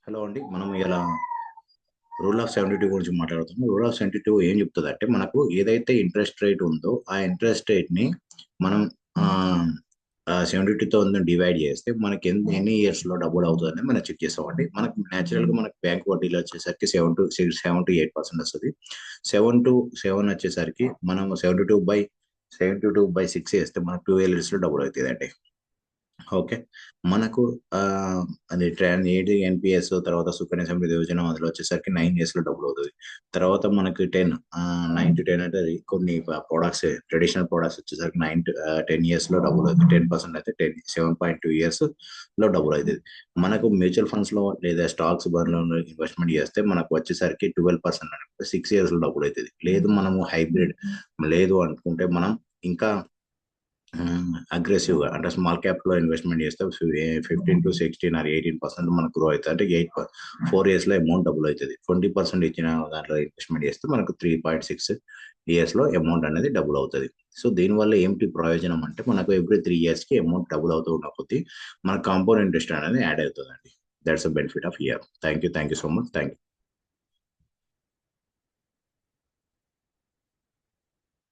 Hello అండి. మనం ఇలా రూల్ ఆఫ్ 72 గురించి మాట్లాడుతున్నాం. రూల్ ఆఫ్ 72 ఏం చెప్తదంటే, మనకు ఏదైతే ఇంట్రెస్ట్ రేట్ ఉందో, ఆ ఇంట్రెస్ట్ రేట్‌ని మనం ఆహ్, 72తో డివైడ్ చేస్తే మనకి ఎన్ని ఇయర్స్‌లో డబుల్ అవుతదని మనం చెక్ చేస్తామండి. మనకు నేచురల్‌గా మనకు బ్యాంక్ వడ్డీలో వచ్చేసరికి 7-8% వస్తది. 7-7 వచ్చేసరికి మనం 72/6 ఏస్తే మనకు 12 ఇయర్స్‌లో డబుల్ అయితదండి. ఓకే. మనకు అది ఏది ఎన్‌పీఎస్ తర్వాత సుకన్య సమృద్ధి యోజన అందులో వచ్చేసరికి 9 ఇయర్స్‌లో డబుల్ అవుతది. తర్వాత మనకి 9-10 అంటే అది కొన్ని ప్రొడక్ట్స్ ట్రెడిషనల్ ప్రొడక్ట్స్ వచ్చేసరికి 10 ఇయర్స్‌లో డబుల్ అవుతది. 10% అయితే 7.2 ఇయర్స్‌లో డబుల్ అయితది. మనకు మ్యూచువల్ ఫండ్స్‌లో లేదా స్టాక్స్ బండ్‌లో ఇన్వెస్ట్‌మెంట్ చేస్తే మనకు వచ్చేసరికి 12% అంటే 6 ఇయర్స్‌లో డబుల్ అయితది. లేదు మనము హైబ్రిడ్ లేదు అనుకుంటే మనం ఇంకా అగ్రెసివ్‌గా అంటే స్మాల్ క్యాప్‌లో ఇన్వెస్ట్‌మెంట్ చేస్తే 15-16 ఆర్ 18% మనకు గ్రో అయితది. అంటే 4 ఇయర్స్‌లో అమౌంట్ డబుల్ అయితది. 20% ఇచ్చిన దాంట్లో ఇన్వెస్ట్‌మెంట్ చేస్తే మనకు 3.6 ఇయర్స్‌లో అమౌంట్ అనేది డబుల్ అవుతది. సో, దీనివల్ల ఏంటి ప్రయోజనం అంటే మనకు ఎవ్రీ 3 ఇయర్స్‌కి అమౌంట్ డబుల్ అవుతూ ఉన్న కొద్దీ మన కాంపౌండ్ ఇంట్రెస్ట్ అనేది యాడ్ అవుతదండి. That's the benefit of year. Thank you so much. Thank you.